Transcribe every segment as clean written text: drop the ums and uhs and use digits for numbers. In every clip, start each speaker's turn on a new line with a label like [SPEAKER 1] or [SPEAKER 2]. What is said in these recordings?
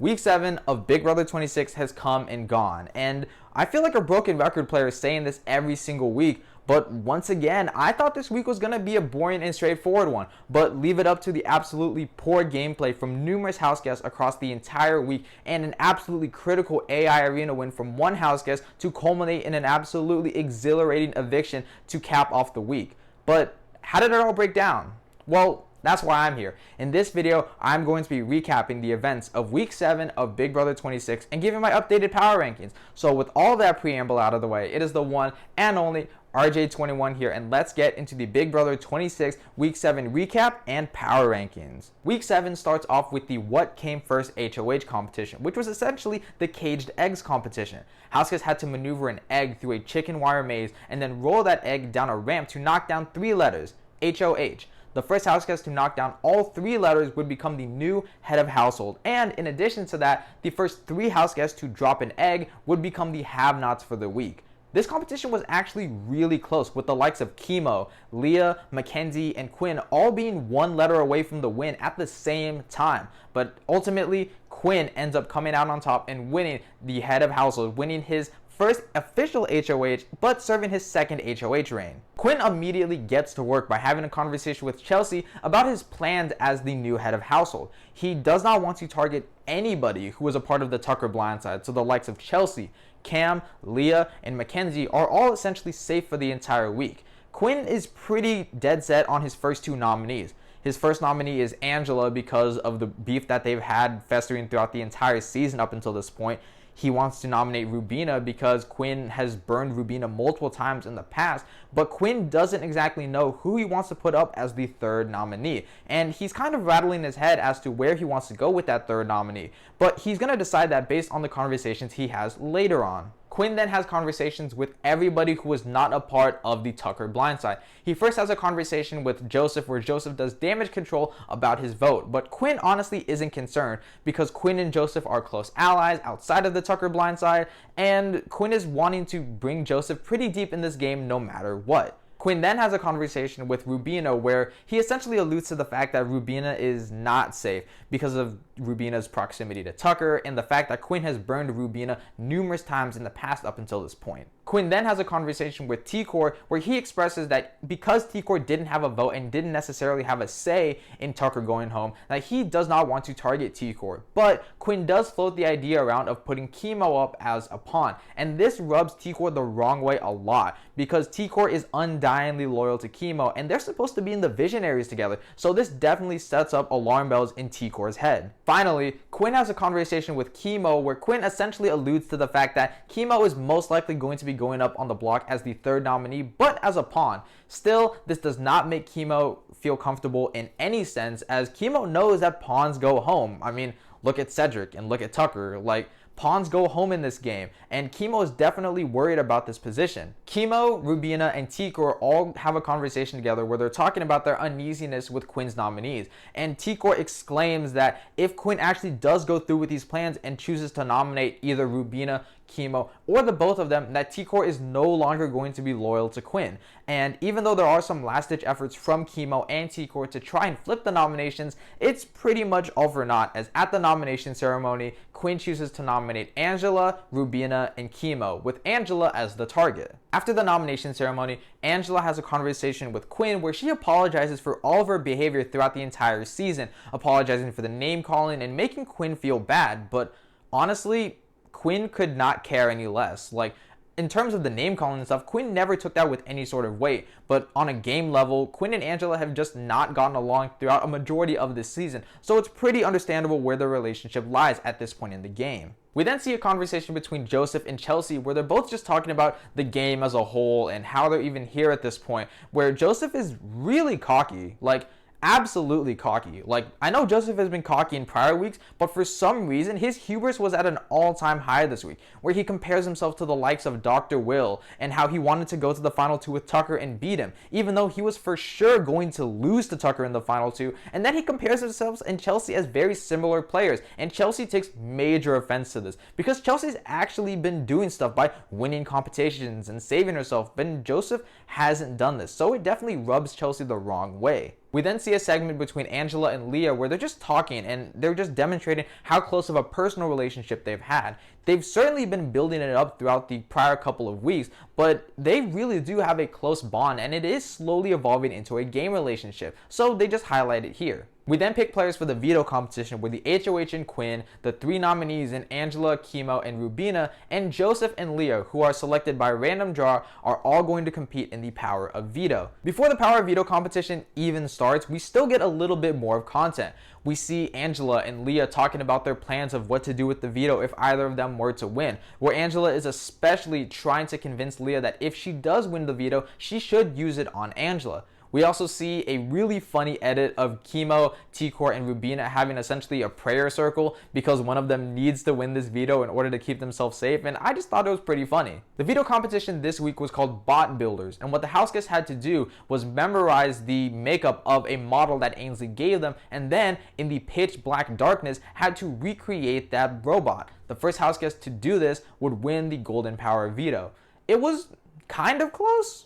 [SPEAKER 1] Week 7 of Big Brother 26 has come and gone, and I feel like a broken record player saying this every single week, but once again, I thought this week was going to be a boring and straightforward one, but leave it up to the absolutely poor gameplay from numerous house guests across the entire week and an absolutely critical AI arena win from one house guest to culminate in an absolutely exhilarating eviction to cap off the week. But how did it all break down? Well, that's why I'm here. In this video, I'm going to be recapping the events of Week 7 of Big Brother 26 and giving my updated power rankings. So with all that preamble out of the way, it is the one and only RJ21 here, and let's get into the Big Brother 26 Week 7 recap and power rankings. Week 7 starts off with the What Came First HOH competition, which was essentially the caged eggs competition. HouseGuest had to maneuver an egg through a chicken wire maze and then roll that egg down a ramp to knock down 3 letters, HOH. The first house guest to knock down all 3 letters would become the new head of household, and in addition to that, the first 3 house guests to drop an egg would become the have-nots for the week. This competition was actually really close, with the likes of Kimo, Leah, Makensy, and Quinn all being 1 letter away from the win at the same time. But ultimately, Quinn ends up coming out on top and winning the head of household, winning his first official HOH, but serving his second HOH reign. Quinn immediately gets to work by having a conversation with Chelsie about his plans as the new head of household. He does not want to target anybody who was a part of the Tucker blindside, so the likes of Chelsie, Cam, Leah, and Makensy are all essentially safe for the entire week. Quinn is pretty dead set on his first 2 nominees. His first nominee is Angela because of the beef that they've had festering throughout the entire season up until this point. He wants to nominate Rubina because Quinn has burned Rubina multiple times in the past, but Quinn doesn't exactly know who he wants to put up as the 3rd nominee, and he's kind of rattling his head as to where he wants to go with that 3rd nominee, but he's going to decide that based on the conversations he has later on. Quinn then has conversations with everybody who was not a part of the Tucker blindside. He first has a conversation with Joseph where Joseph does damage control about his vote, but Quinn honestly isn't concerned because Quinn and Joseph are close allies outside of the Tucker blindside, and Quinn is wanting to bring Joseph pretty deep in this game no matter what. Quinn then has a conversation with Rubina where he essentially alludes to the fact that Rubina is not safe because of Rubina's proximity to Tucker and the fact that Quinn has burned Rubina numerous times in the past up until this point. Quinn then has a conversation with T-Core where he expresses that because T-Core didn't have a vote and didn't necessarily have a say in Tucker going home, that he does not want to target T-Core. But Quinn does float the idea around of putting Kimo up as a pawn, and this rubs T-Core the wrong way a lot because T-Core is undyingly loyal to Kimo and they're supposed to be in the visionaries together, so this definitely sets up alarm bells in T-Core's head. Finally, Quinn has a conversation with Kimo where Quinn essentially alludes to the fact that Kimo is most likely going to be going up on the block as the 3rd nominee, but as a pawn. Still, this does not make Kimo feel comfortable in any sense, as Kimo knows that pawns go home. I mean, look at Cedric and look at Tucker. Like, pawns go home in this game, and Kimo is definitely worried about this position. Kimo, Rubina, and T-Core all have a conversation together where they're talking about their uneasiness with Quinn's nominees, and T-Core exclaims that if Quinn actually does go through with these plans and chooses to nominate either Rubina, Kimo, or the both of them, that T-Core is no longer going to be loyal to Quinn. And even though there are some last-ditch efforts from Kimo and T-Core to try and flip the nominations, it's pretty much all for naught, as at the nomination ceremony, Quinn chooses to nominate Angela, Rubina, and Kimo, with Angela as the target. After the nomination ceremony, Angela has a conversation with Quinn where she apologizes for all of her behavior throughout the entire season, apologizing for the name calling and making Quinn feel bad, but honestly, Quinn could not care any less. Like, in terms of the name calling and stuff, Quinn never took that with any sort of weight, but on a game level, Quinn and Angela have just not gotten along throughout a majority of this season, so it's pretty understandable where their relationship lies at this point in the game. We then see a conversation between Joseph and Chelsie where they're both just talking about the game as a whole and how they're even here at this point, where Joseph is really cocky, like absolutely cocky. Like, I know Joseph has been cocky in prior weeks, but for some reason his hubris was at an all-time high this week, where he compares himself to the likes of Dr. Will and how he wanted to go to the final 2 with Tucker and beat him, even though he was for sure going to lose to Tucker in the final 2. And then he compares himself and Chelsie as very similar players, and Chelsie takes major offense to this because Chelsea's actually been doing stuff by winning competitions and saving herself, but Joseph hasn't done this, so it definitely rubs Chelsie the wrong way. We then see a segment between Angela and Leah where they're just talking and they're just demonstrating how close of a personal relationship they've had. They've certainly been building it up throughout the prior couple of weeks, but they really do have a close bond and it is slowly evolving into a game relationship, so they just highlight it here. We then pick players for the veto competition where the HOH and Quinn, the 3 nominees in Angela, Kimo, and Rubina, and Joseph and Leah, who are selected by random draw, are all going to compete in the power of veto. Before the power of veto competition even starts, we still get a little bit more of content. We see Angela and Leah talking about their plans of what to do with the veto if either of them were to win, where Angela is especially trying to convince Leah that if she does win the veto, she should use it on Angela. We also see a really funny edit of Kimo, Tikor, and Rubina having essentially a prayer circle because one of them needs to win this veto in order to keep themselves safe, and I just thought it was pretty funny. The veto competition this week was called Bot Builders, and what the HouseGuest had to do was memorize the makeup of a model that Ainsley gave them, and then in the pitch black darkness had to recreate that robot. The first HouseGuest to do this would win the golden power veto. It was kind of close,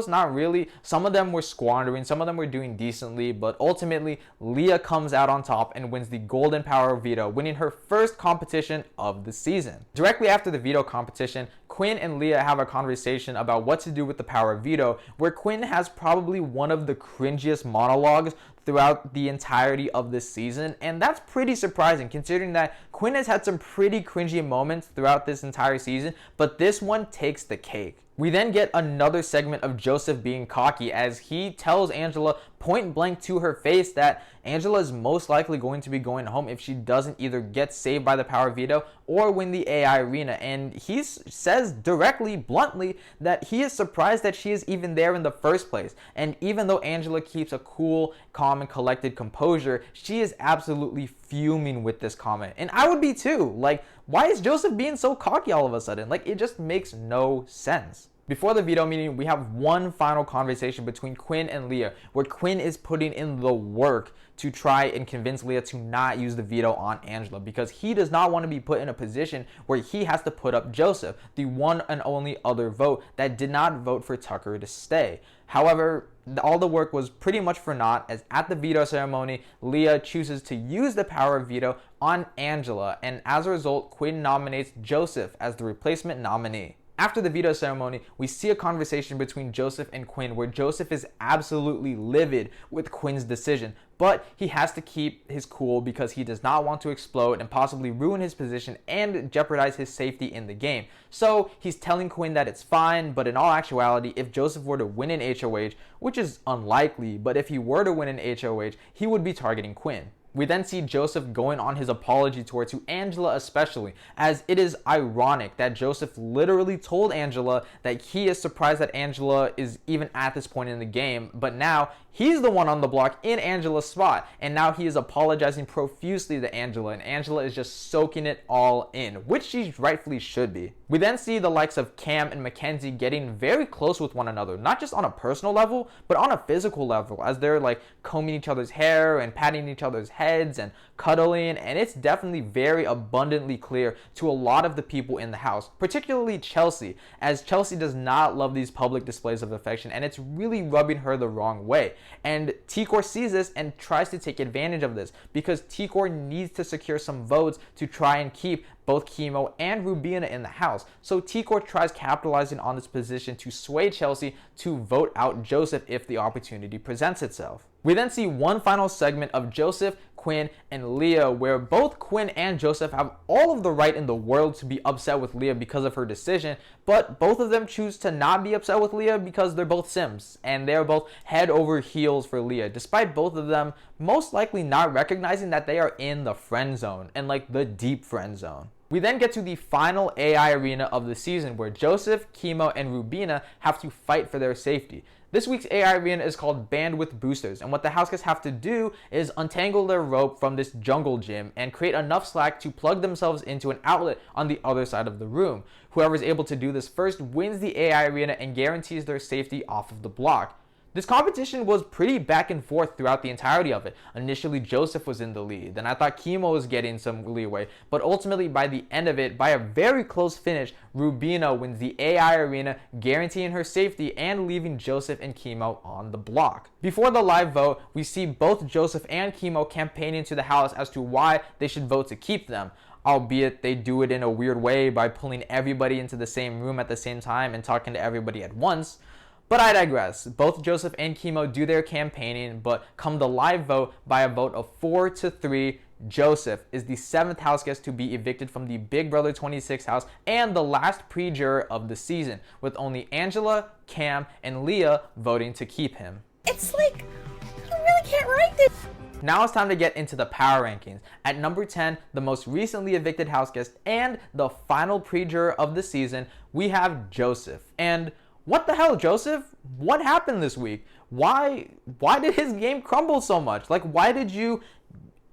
[SPEAKER 1] not really. Some of them were squandering, some of them were doing decently, but ultimately Leah comes out on top and wins the golden power veto, winning her first competition of the season. Directly after the veto competition, Quinn and Leah have a conversation about what to do with the power of veto, where Quinn has probably one of the cringiest monologues throughout the entirety of this season, and that's pretty surprising considering that Quinn has had some pretty cringy moments throughout this entire season, but this one takes the cake. We then get another segment of Joseph being cocky as he tells Angela point blank to her face that Angela is most likely going to be going home if she doesn't either get saved by the power veto or win the AI arena, and he says directly, bluntly, that he is surprised that she is even there in the first place. And even though Angela keeps a cool, calm, and collected composure, she is absolutely fuming with this comment, and I would be too. Like, why is Joseph being so cocky all of a sudden? Like, it just makes no sense. Before the veto meeting, we have one final conversation between Quinn and Leah, where Quinn is putting in the work to try and convince Leah to not use the veto on Angela because he does not want to be put in a position where he has to put up Joseph, the one and only other vote that did not vote for Tucker to stay. However, all the work was pretty much for naught, as at the veto ceremony, Leah chooses to use the power of veto on Angela, and as a result, Quinn nominates Joseph as the replacement nominee. After the veto ceremony, we see a conversation between Joseph and Quinn where Joseph is absolutely livid with Quinn's decision, but he has to keep his cool because he does not want to explode and possibly ruin his position and jeopardize his safety in the game. So he's telling Quinn that it's fine, but in all actuality, if Joseph were to win an HOH, which is unlikely, but if he were to win an HOH, he would be targeting Quinn. We then see Joseph going on his apology tour to Angela especially, as it is ironic that Joseph literally told Angela that he is surprised that Angela is even at this point in the game, but now he's the one on the block in Angela's spot, and now he is apologizing profusely to Angela, and Angela is just soaking it all in, which she rightfully should be. We then see the likes of Cam and Makensy getting very close with one another, not just on a personal level, but on a physical level, as they're like combing each other's hair and patting each other's heads and cuddling, and it's definitely very abundantly clear to a lot of the people in the house, particularly Chelsie, as Chelsie does not love these public displays of affection, and it's really rubbing her the wrong way. And Tikor sees this and tries to take advantage of this because Tikor needs to secure some votes to try and keep both Kimo and Rubina in the house. So Tikor tries capitalizing on this position to sway Chelsie to vote out Joseph if the opportunity presents itself. We then see one final segment of Joseph, Quinn, and Leah where both Quinn and Joseph have all of the right in the world to be upset with Leah because of her decision, but both of them choose to not be upset with Leah because they're both Sims, and they're both head over heels for Leah, despite both of them most likely not recognizing that they are in the friend zone, and like the deep friend zone. We then get to the final AI arena of the season where Joseph, Kimo, and Rubina have to fight for their safety. This week's AI arena is called Bandwidth Boosters, and what the HouseGuests have to do is untangle their rope from this jungle gym and create enough slack to plug themselves into an outlet on the other side of the room. Whoever is able to do this first wins the AI arena and guarantees their safety off of the block. This competition was pretty back and forth throughout the entirety of it. Initially, Joseph was in the lead. Then I thought Kimo was getting some leeway. But ultimately, by the end of it, by a very close finish, Rubina wins the AI arena, guaranteeing her safety and leaving Joseph and Kimo on the block. Before the live vote, we see both Joseph and Kimo campaigning to the house as to why they should vote to keep them. Albeit they do it in a weird way by pulling everybody into the same room at the same time and talking to everybody at once. But I digress. Both Joseph and Kimo do their campaigning, but come the live vote, by a vote of 4-3, Joseph is the 7th house guest to be evicted from the Big Brother 26 house and the last pre-juror of the season, with only Angela, Cam, and Leah voting to keep him.
[SPEAKER 2] It's like, you really can't write this.
[SPEAKER 1] Now it's time to get into the power rankings. At number 10, the most recently evicted house guest and the final pre-juror of the season, we have Joseph. And what the hell, Joseph? What happened this week? Why did his game crumble so much? Like, why did you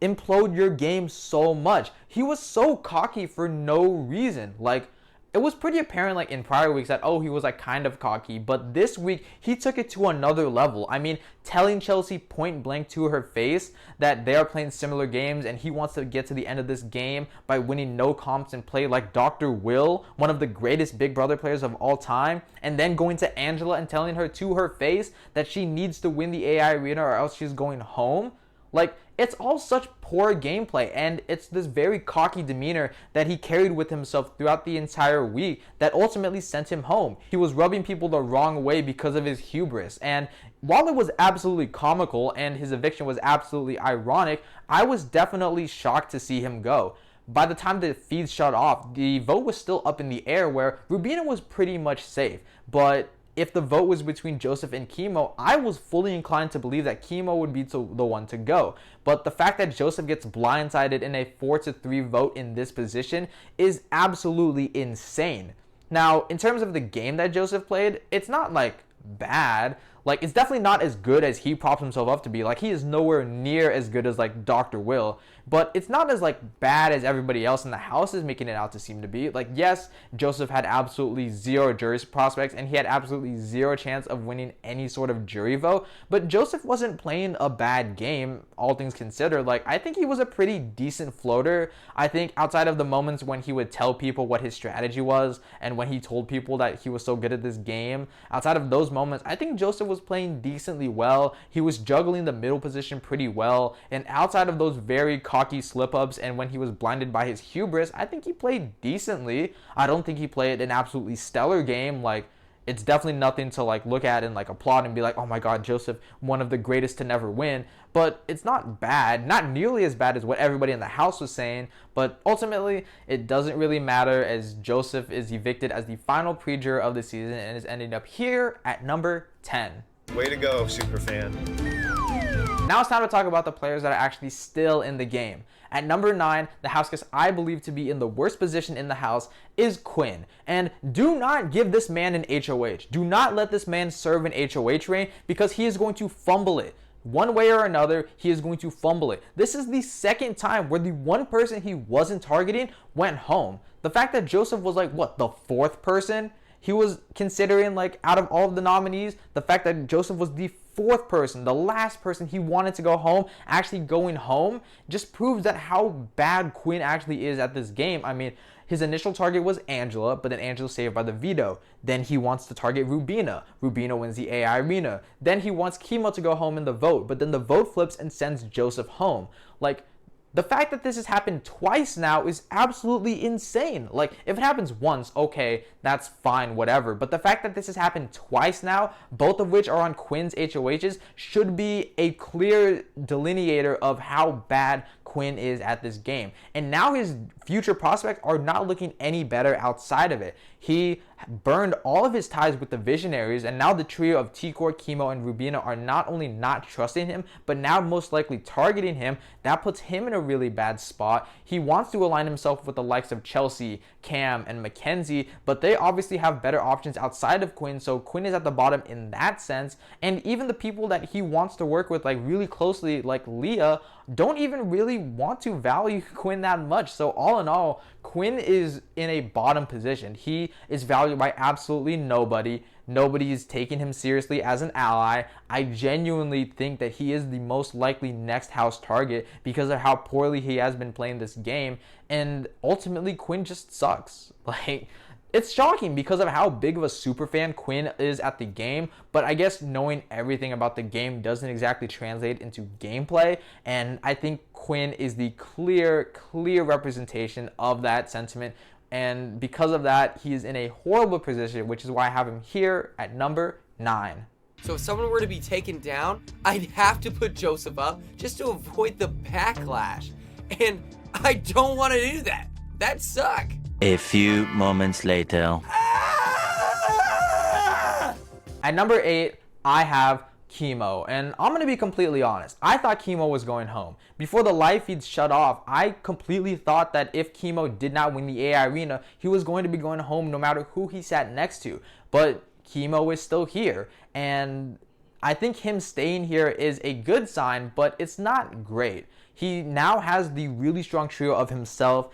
[SPEAKER 1] implode your game so much? He was so cocky for no reason. Like, it was pretty apparent like in prior weeks that, oh, he was like kind of cocky, but this week he took it to another level. I mean, telling Chelsie point blank to her face that they are playing similar games and he wants to get to the end of this game by winning no comps and play like Dr. Will, one of the greatest Big Brother players of all time, and then going to Angela and telling her to her face that she needs to win the AI arena or else she's going home. Like, it's all such poor gameplay, and it's this very cocky demeanor that he carried with himself throughout the entire week that ultimately sent him home. He was rubbing people the wrong way because of his hubris, and while it was absolutely comical and his eviction was absolutely ironic, I was definitely shocked to see him go. By the time the feeds shut off, the vote was still up in the air where Rubina was pretty much safe, but if the vote was between Joseph and Kimo, I was fully inclined to believe that Kimo would be the one to go. But the fact that Joseph gets blindsided in a 4-3 vote in this position is absolutely insane. Now, in terms of the game that Joseph played, it's not like bad. Like, it's definitely not as good as he props himself up to be. Like, he is nowhere near as good as like Dr. Will, but it's not as like bad as everybody else in the house is making it out to seem to be. Like, yes, Joseph had absolutely zero jury prospects and he had absolutely zero chance of winning any sort of jury vote, but Joseph wasn't playing a bad game, all things considered. Like, I think he was a pretty decent floater. I think outside of the moments when he would tell people what his strategy was and when he told people that he was so good at this game, outside of those moments, I think Joseph was playing decently well. He was juggling the middle position pretty well, and outside of those very cocky slip-ups and when he was blinded by his hubris, I think he played decently. I don't think he played an absolutely stellar game. Like, it's definitely nothing to like look at and like applaud and be like, oh my god, Joseph, one of the greatest to never win. But it's not bad, not nearly as bad as what everybody in the house was saying. But ultimately, it doesn't really matter as Joseph is evicted as the final pre-juror of the season and is ending up here at number 10.
[SPEAKER 3] Way to go, superfan.
[SPEAKER 1] Now it's time to talk about the players that are actually still in the game. At number 9, the house guest I believe to be in the worst position in the house is Quinn. And do not give this man an HOH. Do not let this man serve an HOH reign because he is going to fumble it. One way or another, he is going to fumble it. This is the second time where the one person he wasn't targeting went home. The fact that Joseph was like, what, the 4th person he was considering, like, out of all of the nominees, the fact that Joseph was the 4th person, the last person he wanted to go home, actually going home, just proves that how bad Quinn actually is at this game. I mean, his initial target was Angela, but then Angela saved by the veto. Then he wants to target Rubina. Rubina wins the AI arena. Then he wants Kimo to go home in the vote, but then the vote flips and sends Joseph home. Like, the fact that this has happened twice now is absolutely insane. Like, if it happens once, okay, that's fine, whatever. But the fact that this has happened twice now, both of which are on Quinn's HOHs, should be a clear delineator of how bad Quinn is at this game. And now his future prospects are not looking any better outside of it. He burned all of his ties with the Visionaries, and now the trio of T-Core, Kimo, and Rubina are not only not trusting him, but now most likely targeting him. That puts him in a really bad spot. He wants to align himself with the likes of Chelsie, Cam, and Makensy, but they obviously have better options outside of Quinn, so Quinn is at the bottom in that sense. And even the people that he wants to work with, like really closely, like Leah, don't even really want to value Quinn that much. So all in all, Quinn is in a bottom position. He is valued by absolutely nobody. Nobody's taking him seriously as an ally. I genuinely think that he is the most likely next house target because of how poorly he has been playing this game. And ultimately, Quinn just sucks. Like, it's shocking because of how big of a super fan Quinn is at the game, but I guess knowing everything about the game doesn't exactly translate into gameplay, and I think Quinn is the clear representation of that sentiment, and because of that, he is in a horrible position, which is why I have him here at number 9.
[SPEAKER 4] So if someone were to be taken down, I'd have to put Joseph up just to avoid the backlash, and I don't want to do that. That'd suck.
[SPEAKER 5] A few moments later.
[SPEAKER 1] At number 8, I have Kimo, and I'm going to be completely honest. I thought Kimo was going home. Before the live feed shut off, I completely thought that if Kimo did not win the AI arena, he was going to be going home no matter who he sat next to. But Kimo is still here, and I think him staying here is a good sign, but it's not great. He now has the really strong trio of himself,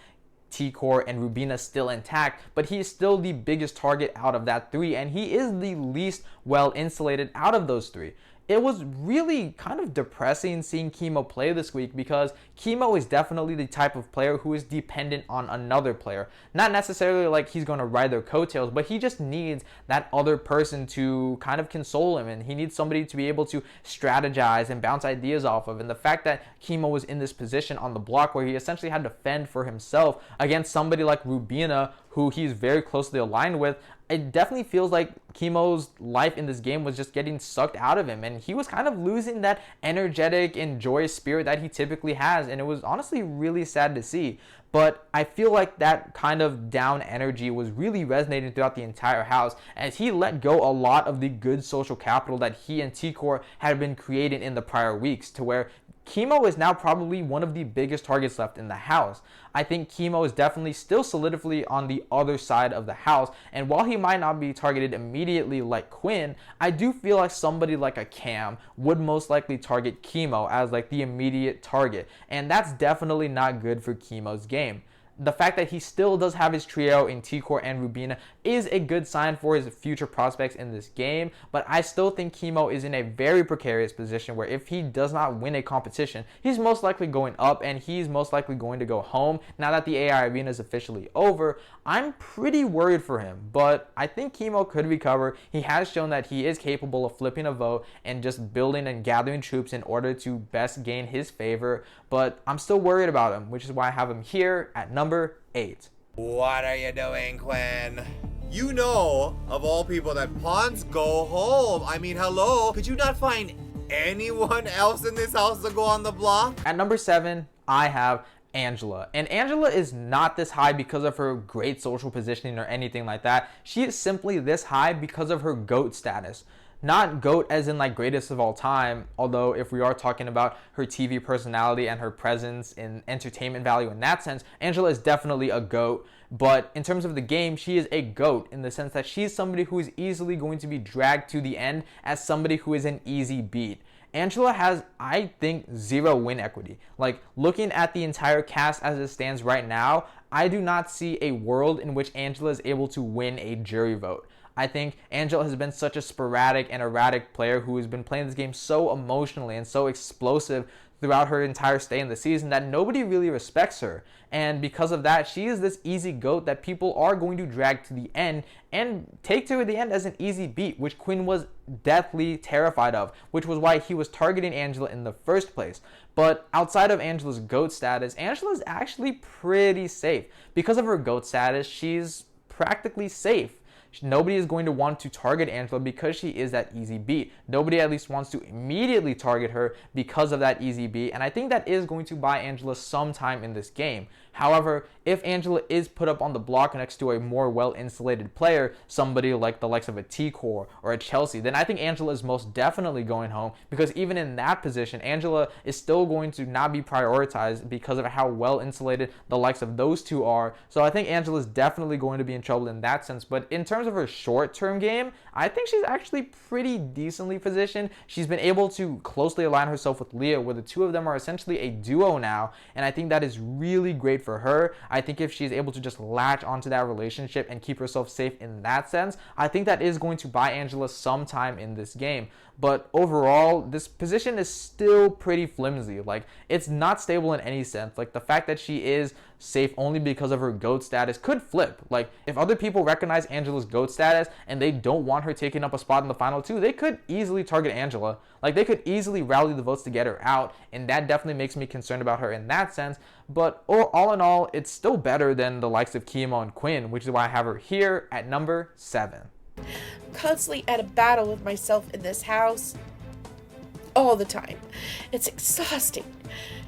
[SPEAKER 1] T-Core, and Rubina still intact, but he is still the biggest target out of that 3, and he is the least well insulated out of those 3. It was really kind of depressing seeing Kimo play this week because Kimo is definitely the type of player who is dependent on another player. Not necessarily like he's going to ride their coattails, but he just needs that other person to kind of console him, and he needs somebody to be able to strategize and bounce ideas off of. And the fact that Kimo was in this position on the block where he essentially had to fend for himself against somebody like Rubina, who he's very closely aligned with, it definitely feels like Kimo's life in this game was just getting sucked out of him, and he was kind of losing that energetic and joyous spirit that he typically has, and it was honestly really sad to see. But I feel like that kind of down energy was really resonating throughout the entire house as he let go a lot of the good social capital that he and T-Core had been creating in the prior weeks, to where Kimo is now probably one of the biggest targets left in the house. I think Kimo is definitely still solidly on the other side of the house, and while he might not be targeted immediately like Quinn, I do feel like somebody like a Cam would most likely target Kimo as like the immediate target, and that's definitely not good for Kimo's game. The fact that he still does have his trio in T-Core and Rubina is a good sign for his future prospects in this game, but I still think Kimo is in a very precarious position where if he does not win a competition, he's most likely going up and he's most likely going to go home. Now that the AI arena is officially over, I'm pretty worried for him, but I think Kimo could recover. He has shown that he is capable of flipping a vote and just building and gathering troops in order to best gain his favor, but I'm still worried about him, which is why I have him here at number 8.
[SPEAKER 6] What are you doing, Quinn? You know, of all people, that pawns go home. I mean, hello? Could you not find anyone else in this house to go on the block?
[SPEAKER 1] At number 7, I have Angela. And Angela is not this high because of her great social positioning or anything like that. She is simply this high because of her GOAT status. Not GOAT as in like greatest of all time, although if we are talking about her TV personality and her presence in entertainment value in that sense, Angela is definitely a GOAT. But in terms of the game, she is a GOAT in the sense that she's somebody who is easily going to be dragged to the end as somebody who is an easy beat. Angela has, I think, 0 win equity. Like, looking at the entire cast as it stands right now, I do not see a world in which Angela is able to win a jury vote. I think Angela has been such a sporadic and erratic player who has been playing this game so emotionally and so explosive throughout her entire stay in the season that nobody really respects her. And because of that, she is this easy GOAT that people are going to drag to the end and take to the end as an easy beat, which Quinn was deathly terrified of, which was why he was targeting Angela in the first place. But outside of Angela's GOAT status, Angela is actually pretty safe. Because of her GOAT status, she's practically safe. Nobody is going to want to target Angela because she is that easy beat. Nobody at least wants to immediately target her because of that easy beat, and I think that is going to buy Angela some time in this game. However, if Angela is put up on the block next to a more well-insulated player, somebody like the likes of a T-Core or a Chelsie, then I think Angela is most definitely going home, because even in that position, Angela is still going to not be prioritized because of how well-insulated the likes of those two are. So I think Angela is definitely going to be in trouble in that sense. But in terms of her short-term game, I think she's actually pretty decently positioned. She's been able to closely align herself with Leah, where the two of them are essentially a duo now, and I think that is really great great for her. I think if she's able to just latch onto that relationship and keep herself safe in that sense, I think that is going to buy Angela some time in this game. But overall, this position is still pretty flimsy. Like, it's not stable in any sense. Like, the fact that she is safe only because of her GOAT status could flip. Like, if other people recognize Angela's GOAT status and they don't want her taking up a spot in the final two, they could easily target Angela. Like, they could easily rally the votes to get her out, and that definitely makes me concerned about her in that sense. But all in all, it's still better than the likes of Kimo and Quinn, which is why I have her here at number 7.
[SPEAKER 2] Constantly at a battle with myself in this house. All the time. It's exhausting.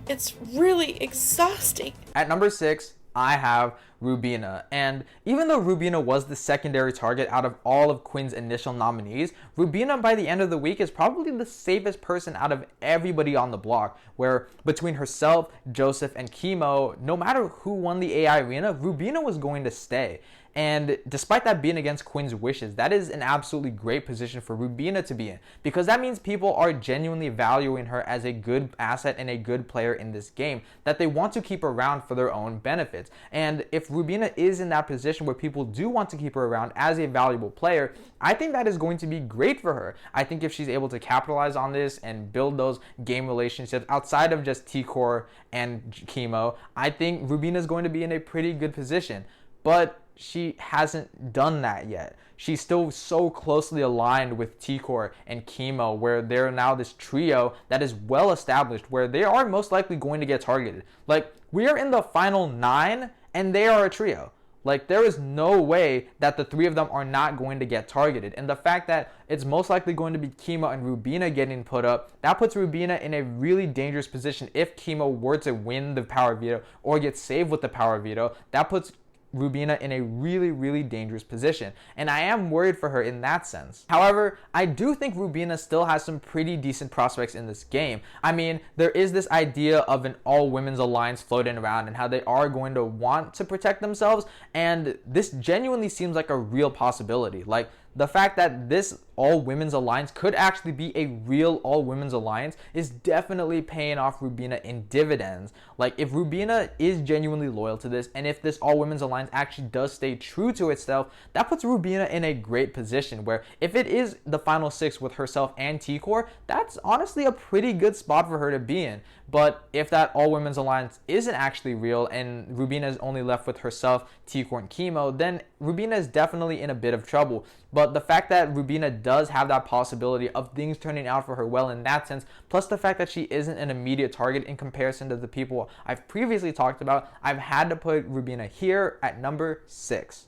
[SPEAKER 2] It's really exhausting.
[SPEAKER 1] At number 6, I have Rubina. And even though Rubina was the secondary target out of all of Quinn's initial nominees, Rubina by the end of the week is probably the safest person out of everybody on the block, where between herself, Joseph, and Kimo, no matter who won the AI arena, Rubina was going to stay. And despite that being against Quinn's wishes, that is an absolutely great position for Rubina to be in, because that means people are genuinely valuing her as a good asset and a good player in this game that they want to keep around for their own benefits. And if Rubina is in that position where people do want to keep her around as a valuable player, I think that is going to be great for her. I think if she's able to capitalize on this and build those game relationships outside of just T-Core and Kimo, I think Rubina is going to be in a pretty good position. But she hasn't done that yet. She's still so closely aligned with T-Core and Kimo, where they're now this trio that is well established, where they are most likely going to get targeted. Like, we are in the final 9 and they are a trio. Like, there is no way that the 3 of them are not going to get targeted. And the fact that it's most likely going to be Kimo and Rubina getting put up, that puts Rubina in a really dangerous position if Kimo were to win the power veto or get saved with the power veto. That puts Rubina in a really, really dangerous position, and I am worried for her in that sense. However, I do think Rubina still has some pretty decent prospects in this game. I mean, there is this idea of an all-women's alliance floating around and how they are going to want to protect themselves, and this genuinely seems like a real possibility. Like, the fact that this all-women's alliance could actually be a real all-women's alliance is definitely paying off Rubina in dividends. Like, if Rubina is genuinely loyal to this, and if this all-women's alliance actually does stay true to itself, that puts Rubina in a great position where if it is the final 6 with herself and T-Core, that's honestly a pretty good spot for her to be in. But if that all-women's alliance isn't actually real and Rubina is only left with herself, T-Core, and Kimo, then Rubina is definitely in a bit of trouble. But the fact that Rubina does have that possibility of things turning out for her well in that sense, plus the fact that she isn't an immediate target in comparison to the people I've previously talked about, I've had to put Rubina here at number 6.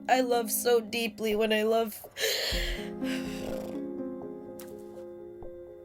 [SPEAKER 2] I love so deeply when I love.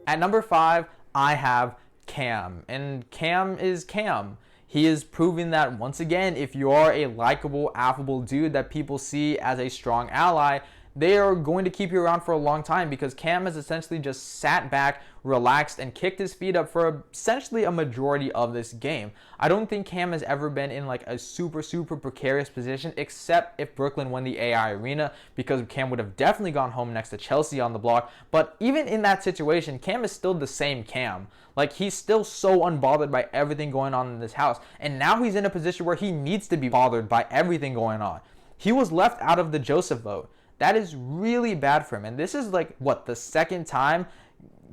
[SPEAKER 1] At number 5, I have Cam, and Cam is Cam. He is proving that once again, if you are a likable, affable dude that people see as a strong ally, they are going to keep you around for a long time, because Cam has essentially just sat back, relaxed, and kicked his feet up for essentially a majority of this game. I don't think Cam has ever been in like a super precarious position, except if Brooklyn won the AI arena, because Cam would have definitely gone home next to Chelsie on the block. But even in that situation, Cam is still the same Cam. Like, he's still so unbothered by everything going on in this house, and now he's in a position where he needs to be bothered by everything going on. He was left out of the Joseph vote. That is really bad for him, and this is like, what, the second time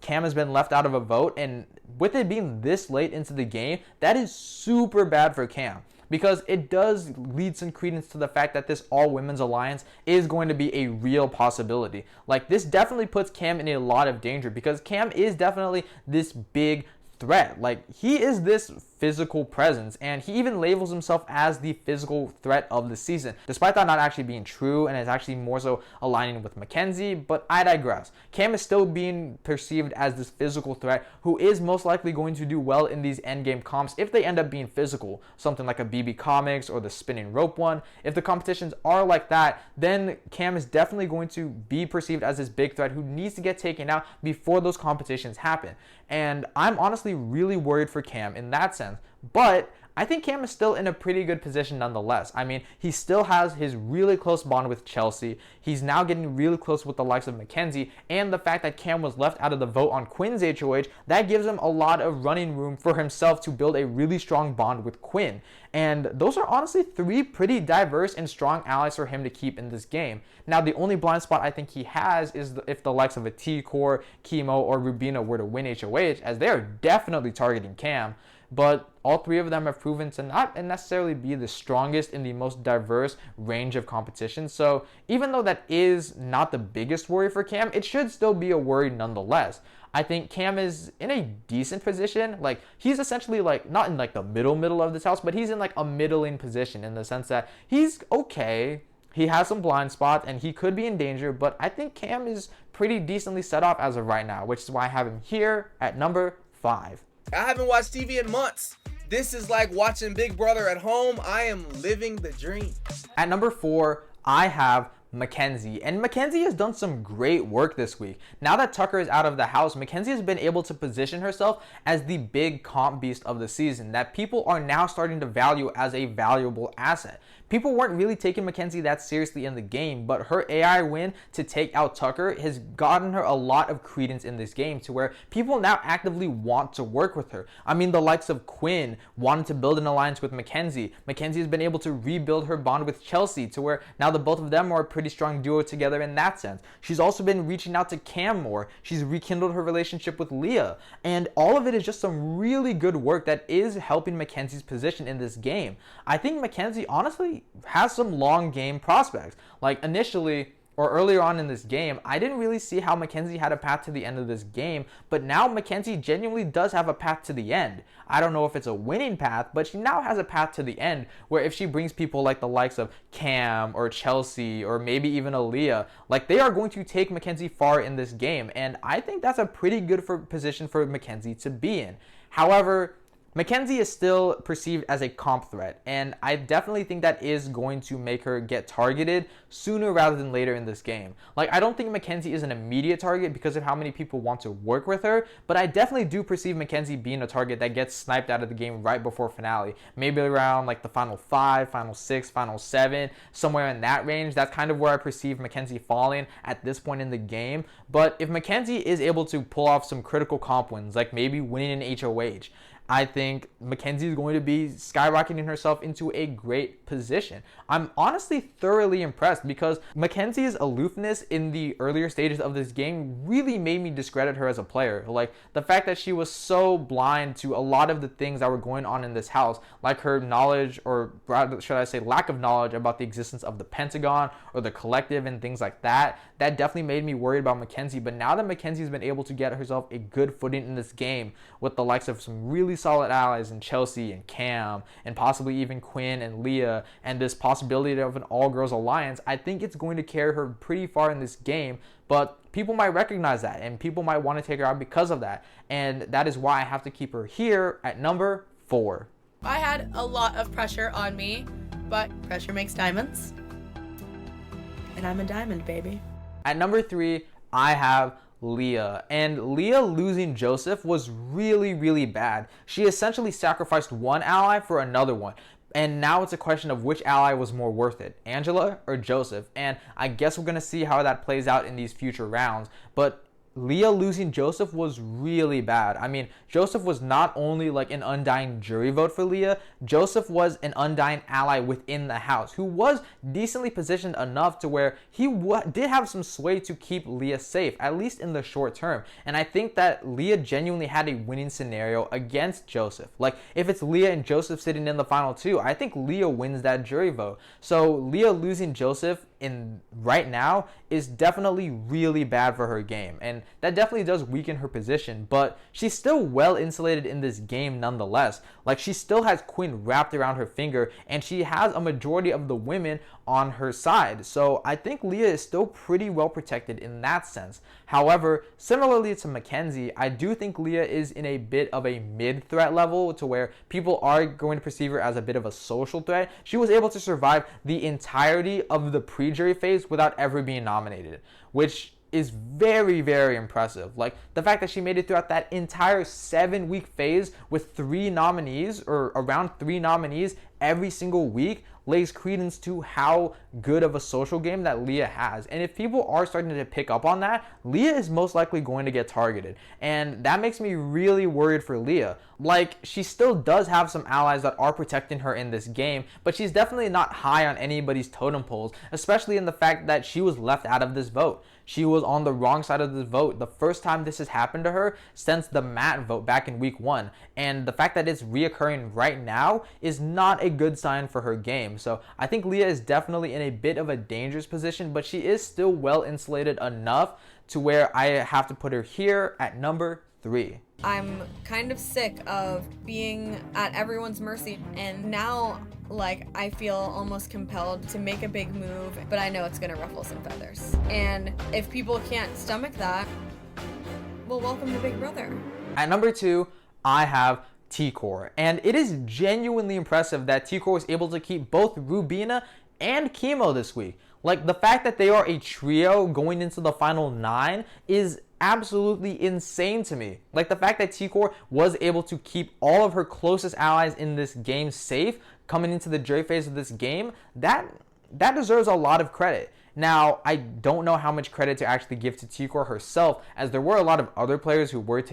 [SPEAKER 1] Cam has been left out of a vote, and with it being this late into the game, that is super bad for Cam, because it does lead some credence to the fact that this all-women's alliance is going to be a real possibility. Like, this definitely puts Cam in a lot of danger, because Cam is definitely this big threat. Like, he is this physical presence, and he even labels himself as the physical threat of the season, despite that not actually being true, and is actually more so aligning with Makensy. But I digress. Cam is still being perceived as this physical threat who is most likely going to do well in these endgame comps if they end up being physical, something like a BB Comics or the spinning rope one. If the competitions are like that, then Cam is definitely going to be perceived as this big threat who needs to get taken out before those competitions happen. And I'm honestly really worried for Cam in that sense. But I think Cam is still in a pretty good position nonetheless. I mean, he still has his really close bond with Chelsie. He's now getting really close with the likes of Makensy, and the fact that Cam was left out of the vote on Quinn's HOH, that gives him a lot of running room for himself to build a really strong bond with Quinn. And those are honestly 3 pretty diverse and strong allies for him to keep in this game. Now, the only blind spot I think he has is if the likes of a T-Core, Kimo, or Rubina were to win HOH, as they are definitely targeting Cam. But all 3 of them have proven to not necessarily be the strongest in the most diverse range of competition. So even though that is not the biggest worry for Cam, it should still be a worry nonetheless. I think Cam is in a decent position. Like, he's essentially like not in like the middle of this house, but he's in like a middling position in the sense that he's okay. He has some blind spots and he could be in danger, but I think Cam is pretty decently set off as of right now, which is why I have him here at number 5.
[SPEAKER 7] I haven't watched TV in months. This is like watching Big Brother at home. I am living the dream.
[SPEAKER 1] At number 4, I have Makensy, and Makensy has done some great work this week. Now that Tucker is out of the house, Makensy has been able to position herself as the big comp beast of the season that people are now starting to value as a valuable asset. People weren't really taking Makensy that seriously in the game, but her AI win to take out Tucker has gotten her a lot of credence in this game to where people now actively want to work with her. I mean, the likes of Quinn wanted to build an alliance with Makensy. Makensy has been able to rebuild her bond with Chelsie to where now the both of them are a pretty strong duo together in that sense. She's also been reaching out to Cam more. She's rekindled her relationship with Leah. And all of it is just some really good work that is helping Makensy's position in this game. I think Makensy honestly has some long game prospects. Like initially or earlier on in this game, I didn't really see how Makensy had a path to the end of this game, but now Makensy genuinely does have a path to the end. I don't know if it's a winning path, but she now has a path to the end where if she brings people like the likes of Cam or Chelsie or maybe even a Leah, like they are going to take Makensy far in this game, and I think that's a pretty good position for Makensy to be in. However, Makensy is still perceived as a comp threat, and I definitely think that is going to make her get targeted sooner rather than later in this game. Like, I don't think Makensy is an immediate target because of how many people want to work with her, but I definitely do perceive Makensy being a target that gets sniped out of the game right before finale. Maybe around like the final 5, final 6, final 7, somewhere in that range. That's kind of where I perceive Makensy falling at this point in the game. But if Makensy is able to pull off some critical comp wins, like maybe winning an HOH, I think Makensy is going to be skyrocketing herself into a great position. I'm honestly thoroughly impressed because Makensy's aloofness in the earlier stages of this game really made me discredit her as a player. Like the fact that she was so blind to a lot of the things that were going on in this house, like her knowledge, or rather should I say lack of knowledge about the existence of the Pentagon or the Collective and things like that. That definitely made me worried about Makensy. But now that Makensy's been able to get herself a good footing in this game with the likes of some really solid allies in Chelsie and Cam and possibly even Quinn and Leah and this possibility of an all-girls alliance, I think it's going to carry her pretty far in this game. But people might recognize that and people might want to take her out because of that, and that is why I have to keep her here at number 4.
[SPEAKER 8] I had a lot of pressure on me, but pressure makes diamonds, and I'm a diamond, baby.
[SPEAKER 1] At number 3, I have Leah, and Leah losing Joseph was really bad. She essentially sacrificed one ally for another one, and now it's a question of which ally was more worth it, Angela or Joseph, and I guess we're gonna see how that plays out in these future rounds. But Leah losing Joseph was really bad. I mean, Joseph was not only like an undying jury vote for Leah, Joseph was an undying ally within the house who was decently positioned enough to where he did have some sway to keep Leah safe, at least in the short term. And I think that Leah genuinely had a winning scenario against Joseph. Like, if it's Leah and Joseph sitting in the final 2, I think Leah wins that jury vote. So Leah losing Joseph in right now is definitely really bad for her game, and that definitely does weaken her position, but she's still well insulated in this game nonetheless. Like, she still has Quinn wrapped around her finger, and she has a majority of the women on her side, so I think Leah is still pretty well protected in that sense. However, similarly to Makensy, I do think Leah is in a bit of a mid-threat level to where people are going to perceive her as a bit of a social threat. She was able to survive the entirety of the pre-jury phase without ever being nominated, which is very, very impressive. Like, the fact that she made it throughout that entire 7-week phase with 3 nominees, or around 3 nominees every single week, lays credence to how good of a social game that Leah has. And if people are starting to pick up on that, Leah is most likely going to get targeted. And that makes me really worried for Leah. Like, she still does have some allies that are protecting her in this game, but she's definitely not high on anybody's totem poles, especially in the fact that she was left out of this vote. She was on the wrong side of this vote the first time this has happened to her since the Matt vote back in week 1. And the fact that it's reoccurring right now is not a good sign for her game. So I think Leah is definitely in a bit of a dangerous position, but she is still well insulated enough to where I have to put her here at number 3.
[SPEAKER 9] I'm kind of sick of being at everyone's mercy, and now like I feel almost compelled to make a big move, but I know it's gonna ruffle some feathers. And if people can't stomach that, well, welcome to Big Brother.
[SPEAKER 1] At number 2, I have T-Core, and it is genuinely impressive that T-Core was able to keep both Rubina and Kimo this week. Like, the fact that they are a trio going into the final 9 is absolutely insane to me. Like, the fact that T-Core was able to keep all of her closest allies in this game safe coming into the jury phase of this game, that deserves a lot of credit. Now, I don't know how much credit to actually give to T-Core herself, as there were a lot of other players who were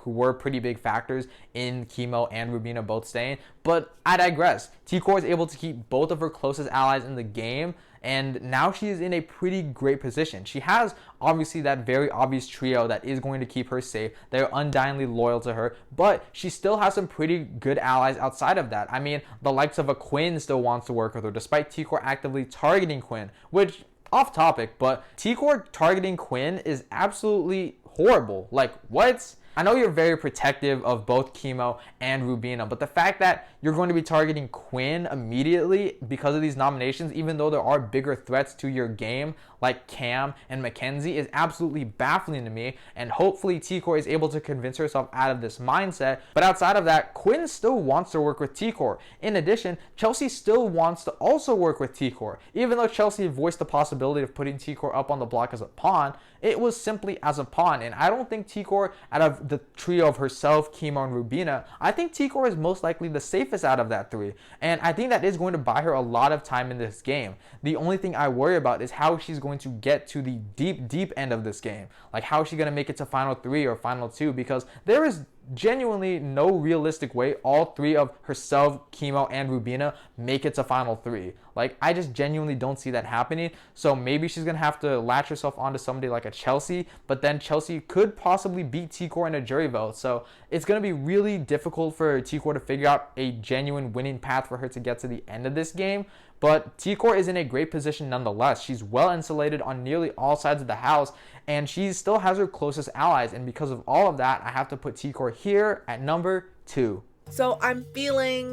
[SPEAKER 1] who were pretty big factors in Kimo and Rubina both staying, but I digress. T-Core is able to keep both of her closest allies in the game, and now she is in a pretty great position. She has obviously that very obvious trio that is going to keep her safe. They're undyingly loyal to her, but she still has some pretty good allies outside of that. I mean, the likes of a Quinn still wants to work with her, despite T-Core actively targeting Quinn, which, off topic, but T-Core targeting Quinn is absolutely horrible. Like, what? I know you're very protective of both Kimo and Rubina, but the fact that you're going to be targeting Quinn immediately because of these nominations, even though there are bigger threats to your game like Cam and Makensy, is absolutely baffling to me, and hopefully T-Core is able to convince herself out of this mindset. But outside of that, Quinn still wants to work with T-Core. In addition, Chelsie still wants to also work with T-Core. Even though Chelsie voiced the possibility of putting T-Core up on the block as a pawn, it was simply as a pawn, and I don't think T-Core, out of the trio of herself, Kimo, and Rubina, I think T-Core is most likely the safest out of that 3, and I think that is going to buy her a lot of time in this game. The only thing I worry about is how she's going to get to the deep end of this game. Like, how is she going to make it to final 3 or final 2, because there is genuinely no realistic way all 3 of herself, Kimo, and Rubina make it to final 3. Like, I just genuinely don't see that happening. So maybe she's gonna have to latch herself onto somebody like a Chelsie, but then Chelsie could possibly beat T-Core in a jury vote. So it's gonna be really difficult for T-Core to figure out a genuine winning path for her to get to the end of this game. But T-Core is in a great position nonetheless. She's well insulated on nearly all sides of the house, and she still has her closest allies. And because of all of that, I have to put T-Core here at number 2.
[SPEAKER 2] So I'm feeling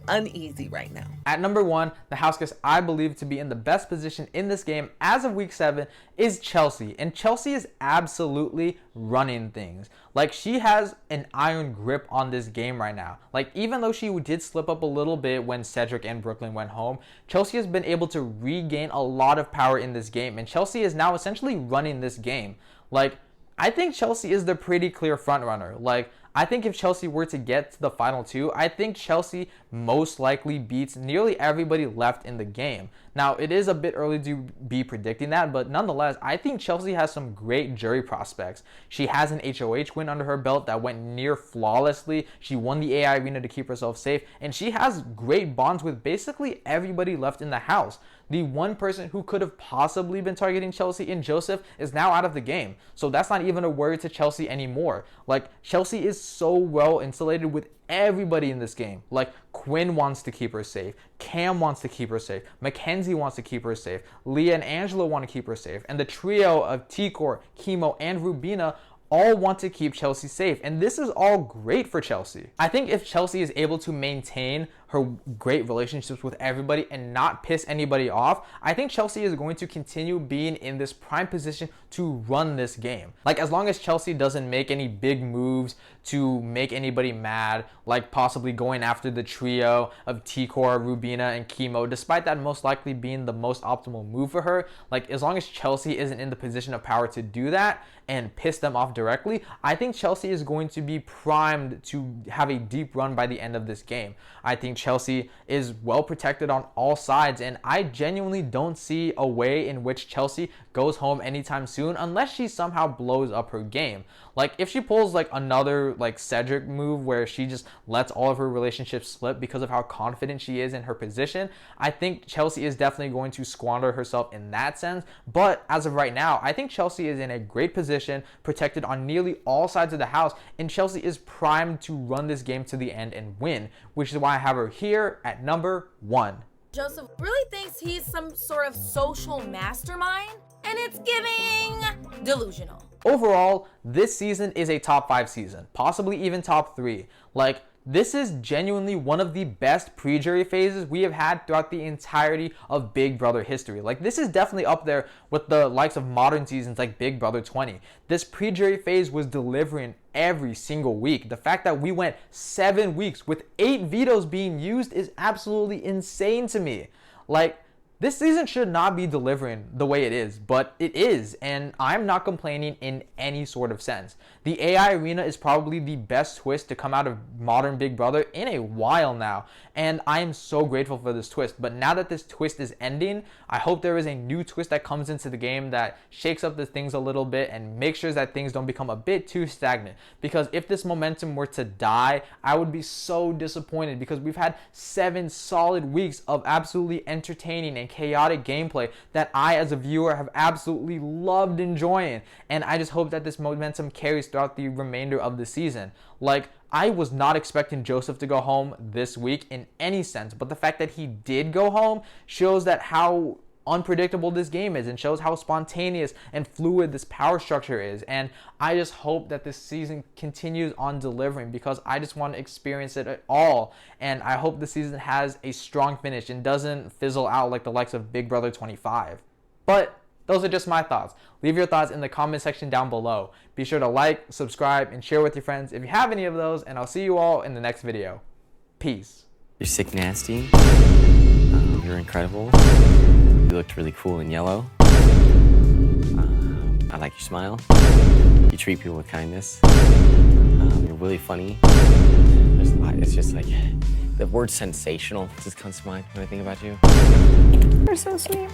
[SPEAKER 2] uneasy right now.
[SPEAKER 1] At number 1, the HouseGuest I believe to be in the best position in this game as of week 7 is Chelsie. And Chelsie is absolutely running things. Like, she has an iron grip on this game right now. Like, even though she did slip up a little bit when Cedric and Brooklyn went home, Chelsie has been able to regain a lot of power in this game. And Chelsie is now essentially running this game. Like, I think Chelsie is the pretty clear front runner. Like, I think if Chelsie were to get to the final 2, I think Chelsie most likely beats nearly everybody left in the game. Now, it is a bit early to be predicting that, but nonetheless, I think Chelsie has some great jury prospects. She has an HOH win under her belt that went near flawlessly. She won the AI arena to keep herself safe, and she has great bonds with basically everybody left in the house. The one person who could have possibly been targeting Chelsie and Joseph is now out of the game. So that's not even a worry to Chelsie anymore. Like, Chelsie is so well insulated with everybody in this game. Like, Quinn wants to keep her safe. Cam wants to keep her safe. Makensy wants to keep her safe. Leah and Angela want to keep her safe. And the trio of T-Core, Kimo, and Rubina all want to keep Chelsie safe, and this is all great for Chelsie. I think if Chelsie is able to maintain her great relationships with everybody and not piss anybody off, I think Chelsie is going to continue being in this prime position to run this game. Like, as long as Chelsie doesn't make any big moves to make anybody mad, like possibly going after the trio of T-Core, Rubina, and Kimo, despite that most likely being the most optimal move for her, like as long as Chelsie isn't in the position of power to do that and piss them off directly, I think Chelsie is going to be primed to have a deep run by the end of this game. I think Chelsie is well protected on all sides, and I genuinely don't see a way in which Chelsie goes home anytime soon unless she somehow blows up her game. Like, if she pulls like another like Cedric move where she just lets all of her relationships slip because of how confident she is in her position, I think Chelsie is definitely going to squander herself in that sense. But as of right now, I think Chelsie is in a great position, protected on nearly all sides of the house, and Chelsie is primed to run this game to the end and win, which is why I have her here at number 1.
[SPEAKER 10] Joseph really thinks he's some sort of social mastermind, and it's giving delusional.
[SPEAKER 1] Overall, this season is a top 5 season, possibly even top 3. Like, this is genuinely one of the best pre-jury phases we have had throughout the entirety of Big Brother history. Like, this is definitely up there with the likes of modern seasons like Big Brother 20. This pre-jury phase was delivering every single week. The fact that we went 7 weeks with 8 vetoes being used is absolutely insane to me. Like, this season should not be delivering the way it is, but it is, and I'm not complaining in any sort of sense. The AI arena is probably the best twist to come out of modern Big Brother in a while now, and I am so grateful for this twist. But now that this twist is ending, I hope there is a new twist that comes into the game that shakes up the things a little bit and makes sure that things don't become a bit too stagnant. Because if this momentum were to die, I would be so disappointed, because we've had 7 solid weeks of absolutely entertaining and chaotic gameplay that I as a viewer have absolutely loved enjoying, and I just hope that this momentum carries throughout the remainder of the season. Like, I was not expecting Joseph to go home this week in any sense, but the fact that he did go home shows that how unpredictable this game is and shows how spontaneous and fluid this power structure is. And I just hope that this season continues on delivering, because I just want to experience it all, and I hope the season has a strong finish and doesn't fizzle out like the likes of Big Brother 25. But those are just my thoughts. Leave your thoughts in the comment section down below. Be sure to like, subscribe, and share with your friends if you have any of those, and I'll see you all in the next video. Peace.
[SPEAKER 11] You're sick nasty. You're incredible. You looked really cool in yellow. I like your smile. You treat people with kindness. You're really funny. There's a lot. It's just like the word sensational just comes to mind when I think about you. You're so sweet.